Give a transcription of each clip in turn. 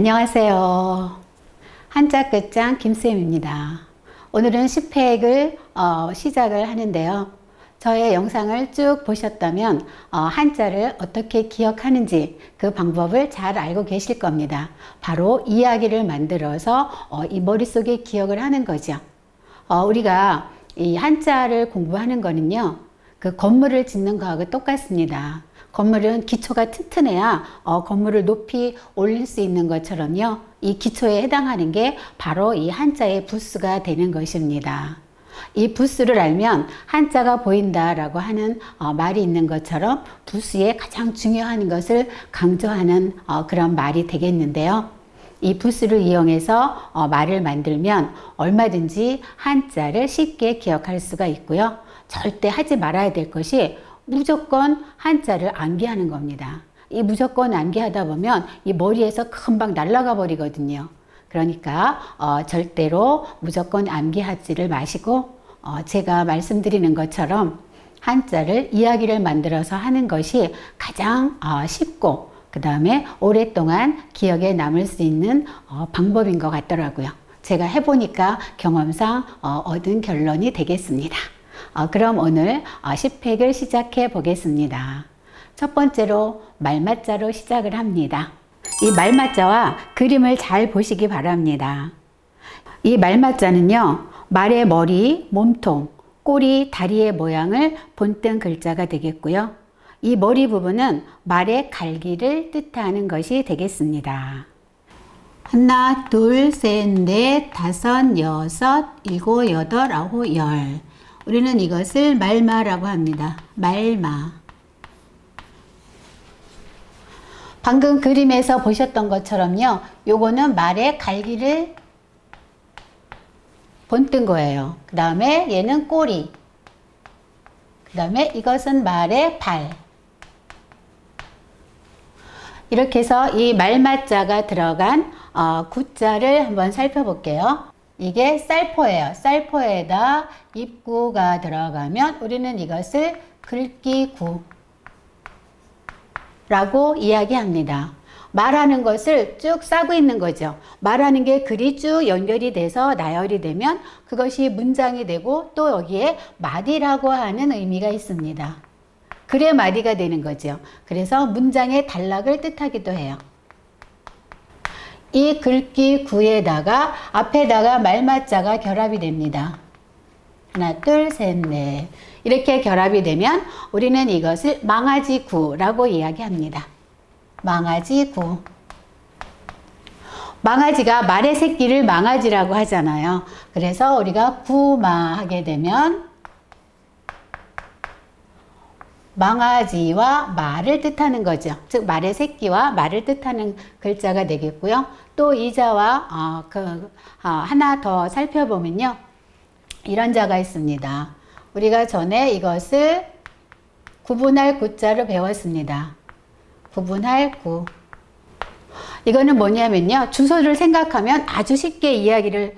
안녕하세요. 한자 끝장 김쌤입니다. 오늘은 10획을 시작을 하는데요. 저의 영상을 쭉 보셨다면 한자를 어떻게 기억하는지 그 방법을 잘 알고 계실 겁니다. 바로 이야기를 만들어서 이 머릿속에 기억을 하는 거죠. 우리가 이 한자를 공부하는 거는요, 그 건물을 짓는 거하고 똑같습니다. 건물은 기초가 튼튼해야 건물을 높이 올릴 수 있는 것처럼요, 이 기초에 해당하는 게 바로 이 한자의 부수가 되는 것입니다. 이 부수를 알면 한자가 보인다라고 하는 말이 있는 것처럼 부수의 가장 중요한 것을 강조하는 그런 말이 되겠는데요. 이 부수를 이용해서 말을 만들면 얼마든지 한자를 쉽게 기억할 수가 있고요. 절대 하지 말아야 될 것이 무조건 한자를 암기하는 겁니다. 이 무조건 암기하다 보면 이 머리에서 금방 날아가 버리거든요. 그러니까 절대로 무조건 암기하지를 마시고 제가 말씀드리는 것처럼 한자를 이야기를 만들어서 하는 것이 가장 쉽고 그 다음에 오랫동안 기억에 남을 수 있는 방법인 것 같더라고요. 제가 해보니까 경험상 얻은 결론이 되겠습니다. 그럼 오늘 10획을 시작해 보겠습니다. 첫 번째로 말맞자로 시작을 합니다. 이 말맞자와 그림을 잘 보시기 바랍니다. 이 말맞자는요, 말의 머리, 몸통, 꼬리, 다리의 모양을 본뜬 글자가 되겠고요. 이 머리 부분은 말의 갈기를 뜻하는 것이 되겠습니다. 하나, 둘, 셋, 넷, 다섯, 여섯, 일곱, 여덟, 아홉, 열. 우리는 이것을 말마라고 합니다. 말마. 방금 그림에서 보셨던 것처럼요, 요거는 말의 갈기를 본뜬 거예요. 그 다음에 얘는 꼬리. 그 다음에 이것은 말의 발. 이렇게 해서 이 말맞자가 들어간 구자를 한번 살펴볼게요. 이게 쌀포예요. 쌀포에다 입구가 들어가면 우리는 이것을 글귀구 라고 이야기합니다. 말하는 것을 쭉 싸고 있는 거죠. 말하는 게 글이 쭉 연결이 돼서 나열이 되면 그것이 문장이 되고 또 여기에 마디라고 하는 의미가 있습니다. 글의 마디가 되는 거죠. 그래서 문장의 단락을 뜻하기도 해요. 이 글귀구에다가 앞에다가 말맞자가 결합이 됩니다. 하나, 둘, 셋, 넷. 이렇게 결합이 되면 우리는 이것을 망아지구라고 이야기합니다. 망아지구. 망아지가 말의 새끼를 망아지라고 하잖아요. 그래서 우리가 구마 하게 되면 망아지와 말을 뜻하는 거죠. 즉 말의 새끼와 말을 뜻하는 글자가 되겠고요. 또 이 자와 하나 더 살펴보면요, 이런 자가 있습니다. 우리가 전에 이것을 구분할 구자를 배웠습니다. 구분할 구. 이거는 뭐냐면요, 주소를 생각하면 아주 쉽게 이야기를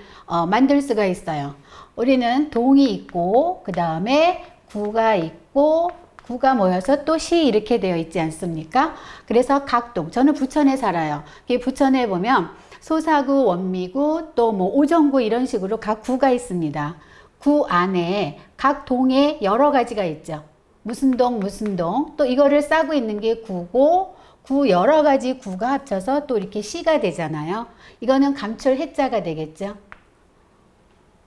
만들 수가 있어요. 우리는 동이 있고 그 다음에 구가 있고 구가 모여서 또 시 이렇게 되어 있지 않습니까? 그래서 각 동, 저는 부천에 살아요. 이 부천에 보면 소사구, 원미구, 또 뭐 오정구 이런 식으로 각 구가 있습니다. 구 안에 각 동에 여러 가지가 있죠. 무슨 동, 무슨 동. 또 이거를 싸고 있는 게 구고, 구 여러 가지 구가 합쳐서 또 이렇게 시가 되잖아요. 이거는 감출 해자가 되겠죠.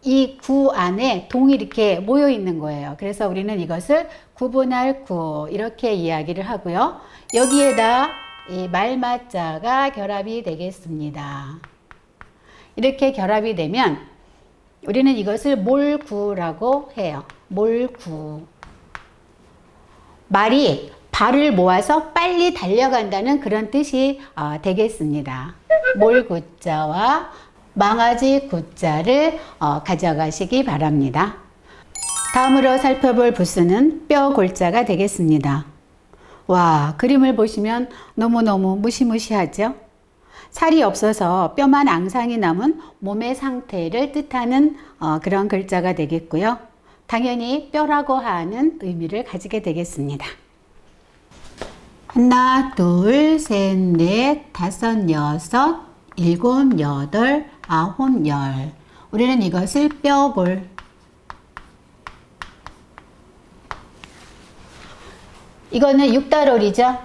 이 구 안에 동이 이렇게 모여 있는 거예요. 그래서 우리는 이것을 구분할 구 이렇게 이야기를 하고요. 여기에다 이 말맞자가 결합이 되겠습니다. 이렇게 결합이 되면 우리는 이것을 몰구라고 해요. 몰구. 말이 발을 모아서 빨리 달려간다는 그런 뜻이 되겠습니다. 몰구자와 망아지 구자를 가져가시기 바랍니다. 다음으로 살펴볼 부수는 뼈 골자가 되겠습니다. 와, 그림을 보시면 너무너무 무시무시하죠? 살이 없어서 뼈만 앙상이 남은 몸의 상태를 뜻하는 그런 글자가 되겠고요. 당연히 뼈라고 하는 의미를 가지게 되겠습니다. 하나, 둘, 셋, 넷, 다섯, 여섯, 일곱, 여덟, 아홉, 열. 우리는 이것을 뼈골. 이거는 육달월이죠.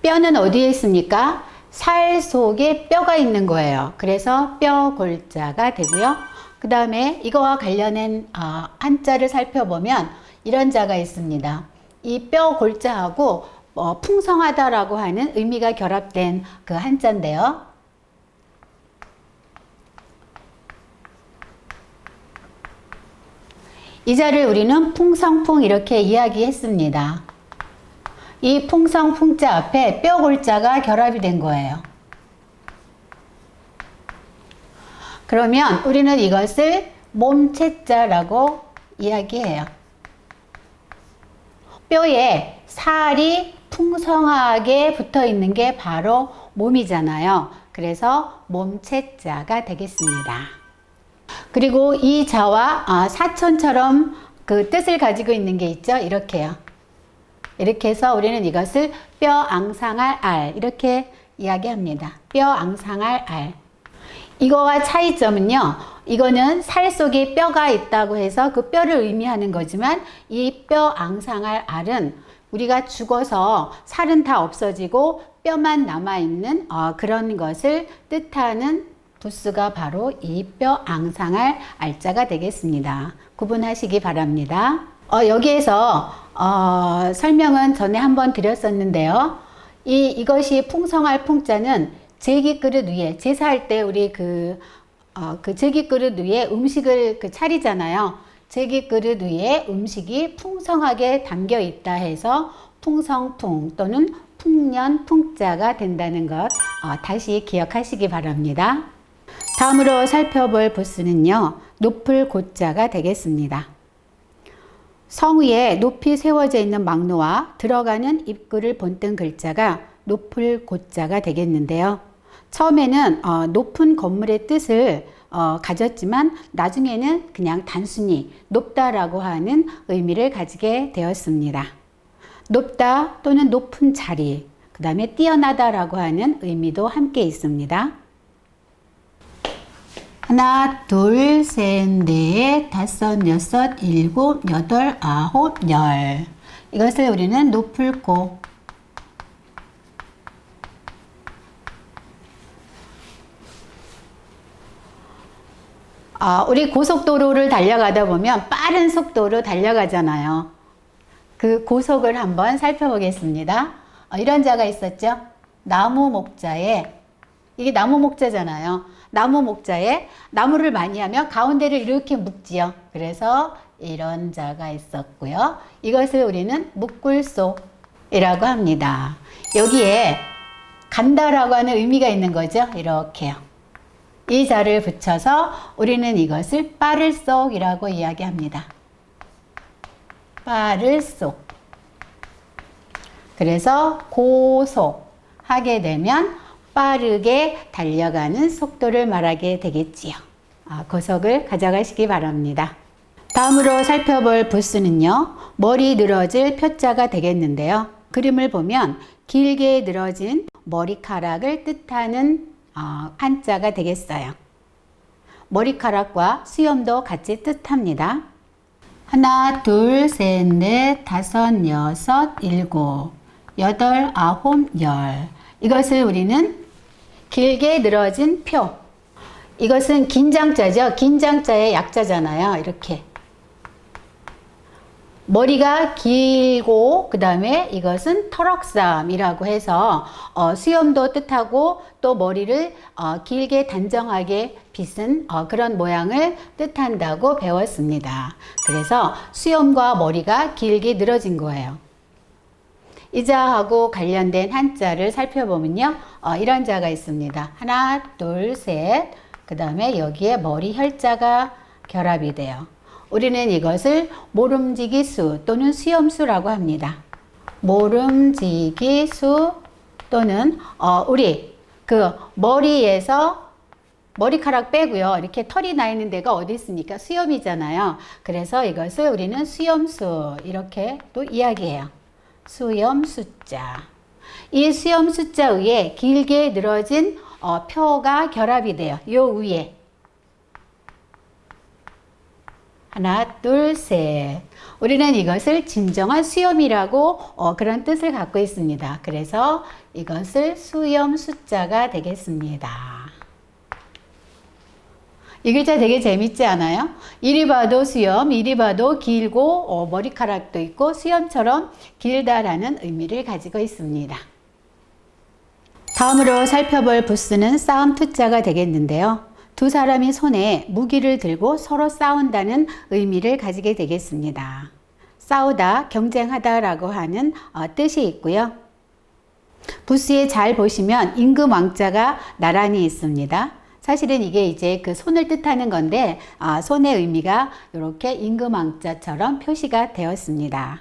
뼈는 어디에 있습니까? 살 속에 뼈가 있는 거예요. 그래서 뼈골자가 되고요. 그 다음에 이거와 관련된 한자를 살펴보면 이런 자가 있습니다. 이 뼈골자하고 풍성하다라고 하는 의미가 결합된 그 한자인데요. 이 자를 우리는 풍성풍 이렇게 이야기했습니다. 이 풍성풍자 앞에 뼈골자가 결합이 된 거예요. 그러면 우리는 이것을 몸체자라고 이야기해요. 뼈에 살이 풍성하게 붙어 있는 게 바로 몸이잖아요. 그래서 몸체자가 되겠습니다. 그리고 이 자와 사천처럼 그 뜻을 가지고 있는 게 있죠. 이렇게요. 이렇게 해서 우리는 이것을 뼈앙상할 알 이렇게 이야기합니다. 뼈앙상할 알. 이거와 차이점은요. 이거는 살 속에 뼈가 있다고 해서 그 뼈를 의미하는 거지만 이 뼈앙상할 알은 우리가 죽어서 살은 다 없어지고 뼈만 남아있는 그런 것을 뜻하는 부스가 바로 이 뼈앙상할 알자가 되겠습니다. 구분하시기 바랍니다. 여기에서 설명은 전에 한번 드렸었는데요. 이것이 풍성할 풍자는 제기그릇 위에 제사할 때 우리 그 제기그릇 위에 음식을 차리잖아요. 제기그릇 위에 음식이 풍성하게 담겨 있다 해서 풍성풍 또는 풍년 풍자가 된다는 것 다시 기억하시기 바랍니다. 다음으로 살펴볼 부스는요. 높을 고자가 되겠습니다. 성 위에 높이 세워져 있는 망노와 들어가는 입구를 본뜬 글자가 높을 고자가 되겠는데요. 처음에는 높은 건물의 뜻을 가졌지만 나중에는 그냥 단순히 높다라고 하는 의미를 가지게 되었습니다. 높다 또는 높은 자리, 그 다음에 뛰어나다라고 하는 의미도 함께 있습니다. 하나, 둘, 셋, 넷, 다섯, 여섯, 일곱, 여덟, 아홉, 열. 이것을 우리는 높을 고. 우리 고속도로를 달려가다 보면 빠른 속도로 달려가잖아요. 그 고속을 한번 살펴보겠습니다. 이런 자가 있었죠. 나무 목자에, 이게 나무 목자잖아요. 나무 목자에 나무를 많이 하면 가운데를 이렇게 묶지요. 그래서 이런 자가 있었고요. 이것을 우리는 묶을속이라고 합니다. 여기에 간다라고 하는 의미가 있는 거죠. 이렇게요. 이 자를 붙여서 우리는 이것을 빠를속이라고 이야기합니다. 빠를속. 그래서 고속 하게 되면 빠르게 달려가는 속도를 말하게 되겠지요. 고속을 가져가시기 바랍니다. 다음으로 살펴볼 부스는요. 머리 늘어질 표자가 되겠는데요. 그림을 보면 길게 늘어진 머리카락을 뜻하는 한자가 되겠어요. 머리카락과 수염도 같이 뜻합니다. 하나, 둘, 셋, 넷, 다섯, 여섯, 일곱, 여덟, 아홉, 열. 이것을 우리는 길게 늘어진 표. 이것은 긴장자죠. 긴장자의 약자잖아요. 이렇게. 머리가 길고 그 다음에 이것은 터럭삼이라고 해서 수염도 뜻하고 또 머리를 길게 단정하게 빗은 그런 모양을 뜻한다고 배웠습니다. 그래서 수염과 머리가 길게 늘어진 거예요. 이 자하고 관련된 한자를 살펴보면요. 이런 자가 있습니다. 하나, 둘, 셋. 그 다음에 여기에 머리 혈자가 결합이 돼요. 우리는 이것을 모름지기수 또는 수염수라고 합니다. 모름지기수 또는 우리 그 머리에서 머리카락 빼고요. 이렇게 털이 나 있는 데가 어디 있습니까? 수염이잖아요. 그래서 이것을 우리는 수염수 이렇게 또 이야기해요. 수염수자. 이 수염 숫자 위에 길게 늘어진 표가 결합이 돼요. 요 위에. 하나, 둘, 셋. 우리는 이것을 진정한 수염이라고 그런 뜻을 갖고 있습니다. 그래서 이것을 수염 숫자가 되겠습니다. 이 글자 되게 재밌지 않아요? 이리 봐도 수염, 이리 봐도 길고 머리카락도 있고 수염처럼 길다라는 의미를 가지고 있습니다. 다음으로 살펴볼 부스는 싸움 투자가 되겠는데요. 두 사람이 손에 무기를 들고 서로 싸운다는 의미를 가지게 되겠습니다. 싸우다, 경쟁하다라고 하는 뜻이 있고요. 부스에 잘 보시면 임금 왕자가 나란히 있습니다. 사실은 이게 이제 그 손을 뜻하는 건데 손의 의미가 이렇게 임금 왕자처럼 표시가 되었습니다.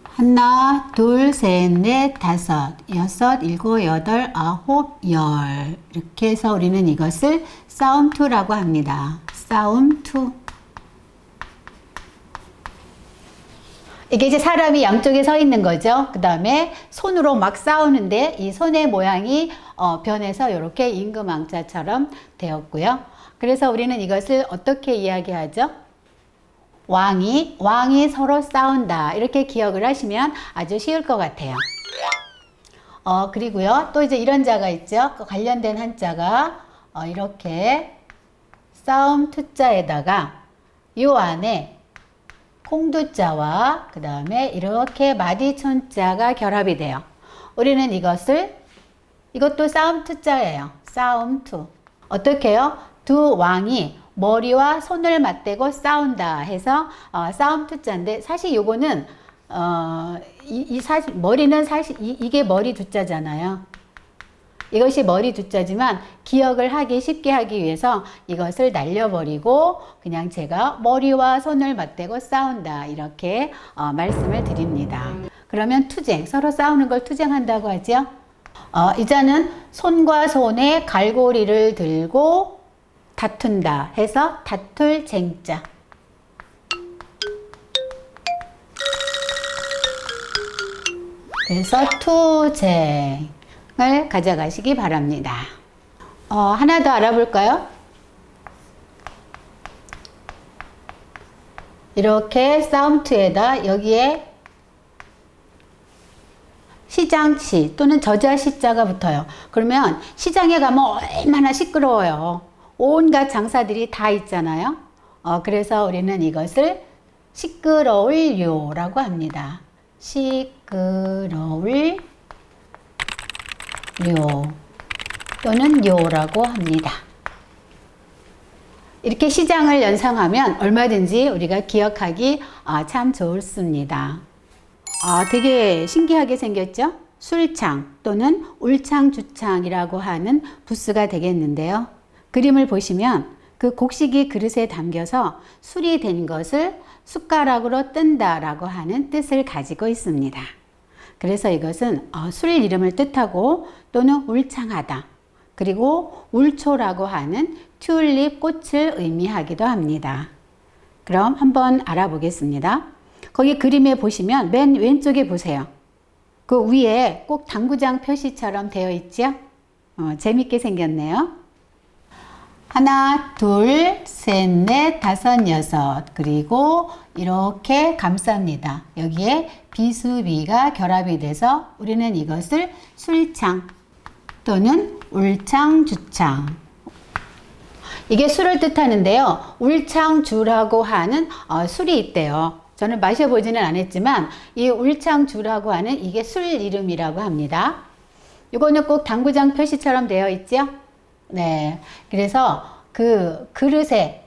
하나, 둘, 셋, 넷, 다섯, 여섯, 일곱, 여덟, 아홉, 열. 이렇게 해서 우리는 이것을 싸움투라고 합니다. 싸움투. 이게 이제 사람이 양쪽에 서 있는 거죠. 그 다음에 손으로 막 싸우는데 이 손의 모양이 변해서 이렇게 임금왕자처럼 되었고요. 그래서 우리는 이것을 어떻게 이야기하죠? 왕이 서로 싸운다. 이렇게 기억을 하시면 아주 쉬울 것 같아요. 그리고요. 또 이제 이런 자가 있죠. 그 관련된 한자가 이렇게 싸움 투자에다가 요 안에 콩두자와 그 다음에 이렇게 마디촌자가 결합이 돼요. 우리는 이것도 싸움 투자예요. 싸움투. 어떻게 해요? 두 왕이 머리와 손을 맞대고 싸운다 해서 싸움 투자인데 사실 요거는 사실 머리는 사실 이게 머리 두자잖아요. 이것이 머리 두자지만 기억을 하기 쉽게 하기 위해서 이것을 날려버리고 그냥 제가 머리와 손을 맞대고 싸운다 이렇게 말씀을 드립니다. 그러면 투쟁, 서로 싸우는 걸 투쟁한다고 하죠. 이 자는 손과 손에 갈고리를 들고 다툰다 해서 다툴 쟁자. 그래서 투쟁을 가져가시기 바랍니다. 하나 더 알아볼까요? 이렇게 싸움투에다 여기에 시장시 또는 저자시자가 붙어요. 그러면 시장에 가면 얼마나 시끄러워요. 온갖 장사들이 다 있잖아요. 그래서 우리는 이것을 시끄러울 요라고 합니다. 시끄러울 요 또는 요라고 합니다. 이렇게 시장을 연상하면 얼마든지 우리가 기억하기 참 좋습니다. 되게 신기하게 생겼죠? 술창 또는 울창주창이라고 하는 부스가 되겠는데요. 그림을 보시면 그 곡식이 그릇에 담겨서 술이 된 것을 숟가락으로 뜬다라고 하는 뜻을 가지고 있습니다. 그래서 이것은 술 이름을 뜻하고 또는 울창하다. 그리고 울초라고 하는 튤립 꽃을 의미하기도 합니다. 그럼 한번 알아보겠습니다. 거기 그림에 보시면 맨 왼쪽에 보세요. 그 위에 꼭 당구장 표시처럼 되어 있죠? 재밌게 생겼네요. 하나, 둘, 셋, 넷, 다섯, 여섯. 그리고 이렇게 감쌉니다. 여기에 비수비가 결합이 돼서 우리는 이것을 술창 또는 울창주창. 이게 술을 뜻하는데요. 울창주라고 하는 술이 있대요. 저는 마셔보지는 않았지만 이 울창주라고 하는 이게 술 이름이라고 합니다. 이거는 꼭 당구장 표시처럼 되어 있죠? 네. 그래서 그 그릇에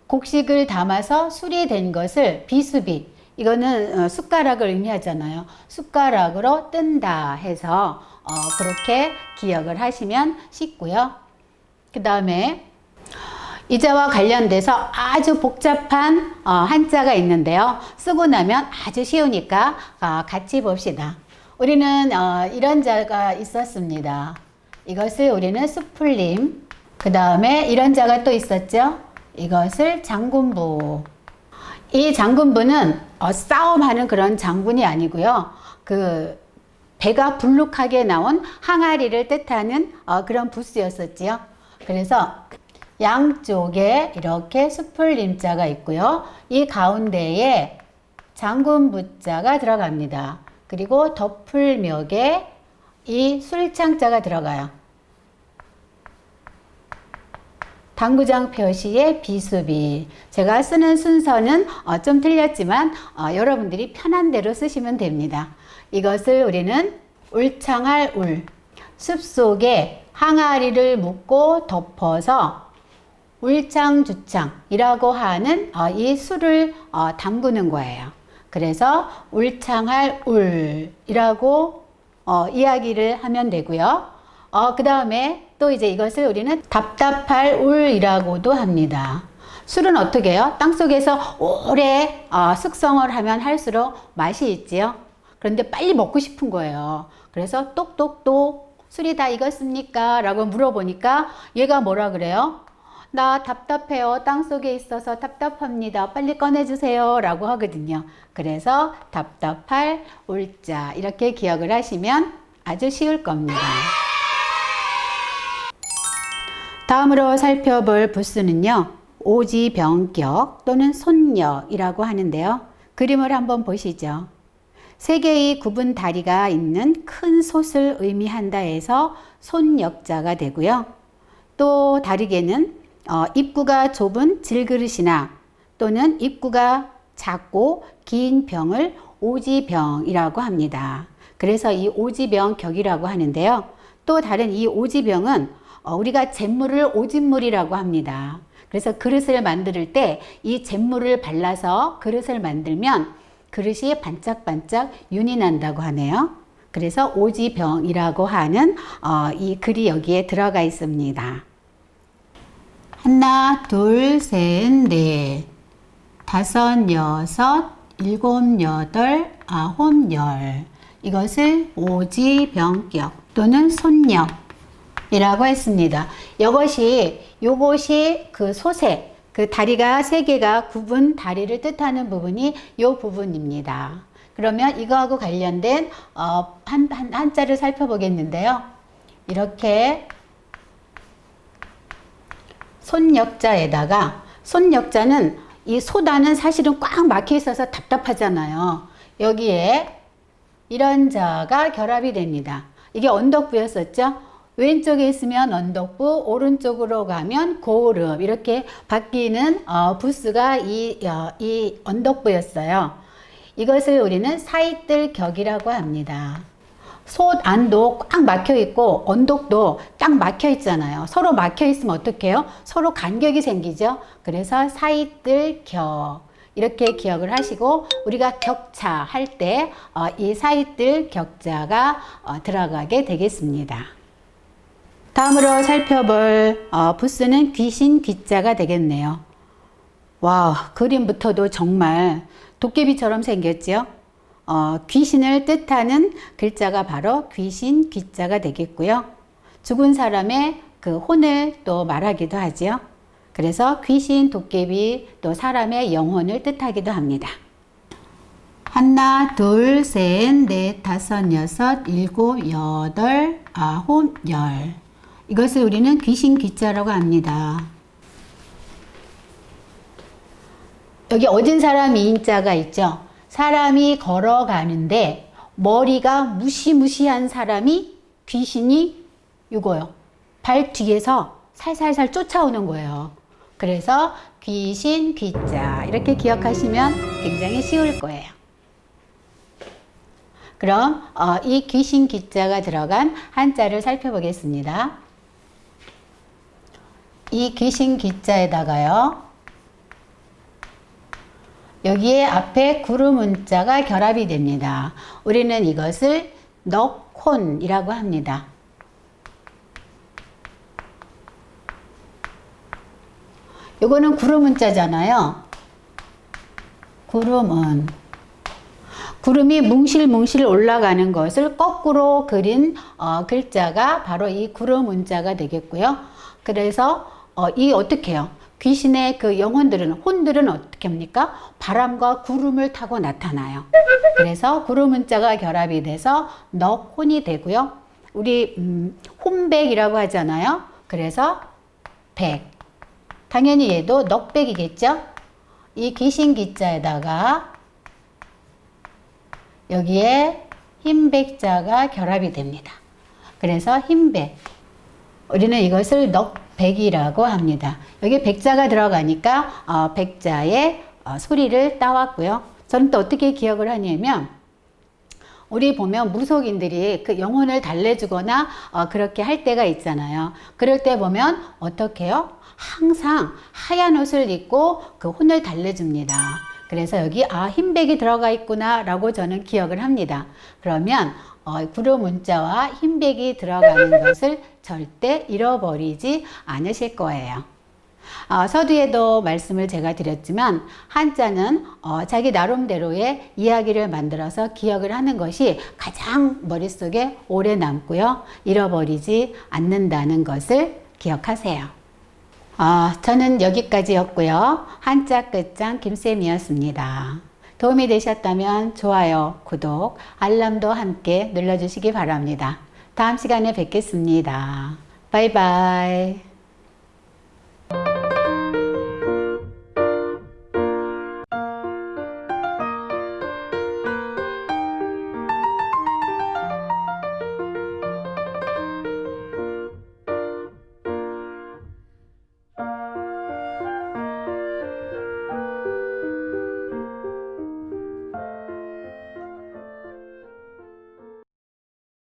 곡식을 담아서 술이 된 것을 비수비, 이거는 숟가락을 의미하잖아요. 숟가락으로 뜬다 해서 그렇게 기억을 하시면 쉽고요. 그 다음에 이자와 관련돼서 아주 복잡한 한자가 있는데요. 쓰고 나면 아주 쉬우니까 같이 봅시다. 우리는 이런 자가 있었습니다. 이것을 우리는 수풀림, 그 다음에 이런 자가 또 있었죠. 이것을 장군부. 이 장군부는 싸움하는 그런 장군이 아니고요. 그 배가 불룩하게 나온 항아리를 뜻하는 그런 부스였었지요. 그래서 양쪽에 이렇게 수풀림자가 있고요. 이 가운데에 장군부자가 들어갑니다. 그리고 덮을묘에 이 술창자가 들어가요. 당구장 표시의 비수비. 제가 쓰는 순서는 좀 틀렸지만 여러분들이 편한 대로 쓰시면 됩니다. 이것을 우리는 울창할 울, 숲속에 항아리를 묶고 덮어서 울창주창이라고 하는 이 술을 담그는 거예요. 그래서 울창할 울이라고 이야기를 하면 되고요. 그 다음에 또 이제 이것을 우리는 답답할 울이라고도 합니다. 술은 어떻게 해요? 땅속에서 오래 숙성을 하면 할수록 맛이 있지요. 그런데 빨리 먹고 싶은 거예요. 그래서 똑똑똑 술이 다 익었습니까? 라고 물어보니까 얘가 뭐라 그래요? 나 답답해요. 땅속에 있어서 답답합니다. 빨리 꺼내주세요. 라고 하거든요. 그래서 답답할 울자 이렇게 기억을 하시면 아주 쉬울 겁니다. 다음으로 살펴볼 부스는요. 오지병격 또는 손역이라고 하는데요. 그림을 한번 보시죠. 세 개의 굽은 다리가 있는 큰 솥을 의미한다 해서 손역자가 되고요. 또 다르게는 입구가 좁은 질그릇이나 또는 입구가 작고 긴 병을 오지병이라고 합니다. 그래서 이 오지병격이라고 하는데요. 또 다른 이 오지병은 우리가 잿물을 오진물이라고 합니다. 그래서 그릇을 만들 때 이 잿물을 발라서 그릇을 만들면 그릇이 반짝반짝 윤이 난다고 하네요. 그래서 오지병이라고 하는 이 글이 여기에 들어가 있습니다. 하나, 둘, 셋, 넷, 다섯, 여섯, 일곱, 여덟, 아홉, 열. 이것을 오지병격 또는 손역이라고 했습니다. 요것이 그 솥에 그 다리가 세 개가 굽은 다리를 뜻하는 부분이 요 부분입니다. 그러면 이거하고 관련된 한자를 살펴보겠는데요. 이렇게 손역자에다가 손역자는 이 소단은 사실은 꽉 막혀 있어서 답답하잖아요. 여기에 이런 자가 결합이 됩니다. 이게 언덕부였었죠. 왼쪽에 있으면 언덕부, 오른쪽으로 가면 고름 이렇게 바뀌는 부스가 이 언덕부였어요. 이것을 우리는 사이뜰격이라고 합니다. 솥 안도 꽉 막혀 있고 언덕도 딱 막혀 있잖아요. 서로 막혀 있으면 어떻게 해요? 서로 간격이 생기죠. 그래서 사이뜰격 이렇게 기억을 하시고 우리가 격차 할 때 이 사이뜰격자가 들어가게 되겠습니다. 다음으로 살펴볼 부스는 귀신 귀자가 되겠네요. 와, 그림부터도 정말 도깨비처럼 생겼죠. 귀신을 뜻하는 글자가 바로 귀신 귀자가 되겠고요. 죽은 사람의 그 혼을 또 말하기도 하죠. 그래서 귀신, 도깨비, 또 사람의 영혼을 뜻하기도 합니다. 하나, 둘, 셋, 넷, 다섯, 여섯, 일곱, 여덟, 아홉, 열. 이것을 우리는 귀신 귀자라고 합니다. 여기 어진 사람 인자가 있죠. 사람이 걸어가는데 머리가 무시무시한 사람이 귀신이 이거요. 발 뒤에서 살살살 쫓아오는 거예요. 그래서 귀신 귀자 이렇게 기억하시면 굉장히 쉬울 거예요. 그럼 이 귀신 귀자가 들어간 한자를 살펴보겠습니다. 이 귀신 귀자에다가요. 여기에 앞에 구름문자가 결합이 됩니다. 우리는 이것을 넉혼이라고 합니다. 요거는 구름문자잖아요. 구름은 구름이 뭉실뭉실 올라가는 것을 거꾸로 그린 글자가 바로 이 구름문자가 되겠고요. 그래서 이 어떻게 해요? 귀신의 그 영혼들은, 혼들은 어떻게 합니까? 바람과 구름을 타고 나타나요. 그래서 구름 문자가 결합이 돼서 넉혼이 되고요. 우리 혼백이라고 하잖아요. 그래서 백. 당연히 얘도 넉백이겠죠? 이 귀신 기자에다가 여기에 흰백자가 결합이 됩니다. 그래서 흰백. 우리는 이것을 넉백이라고 합니다. 여기 백자가 들어가니까 백자의 소리를 따왔고요. 저는 또 어떻게 기억을 하냐면, 우리 보면 무속인들이 그 영혼을 달래주거나 그렇게 할 때가 있잖아요. 그럴 때 보면 어떻게 해요? 항상 하얀 옷을 입고 그 혼을 달래줍니다. 그래서 여기 흰백이 들어가 있구나 라고 저는 기억을 합니다. 그러면 구름 문자와 흰백이 들어가는 것을 절대 잃어버리지 않으실 거예요. 서두에도 말씀을 제가 드렸지만, 한자는 자기 나름대로의 이야기를 만들어서 기억을 하는 것이 가장 머릿속에 오래 남고요. 잃어버리지 않는다는 것을 기억하세요. 저는 여기까지였고요. 한자 끝장 김쌤이었습니다. 도움이 되셨다면 좋아요, 구독, 알람도 함께 눌러주시기 바랍니다. 다음 시간에 뵙겠습니다. 바이바이.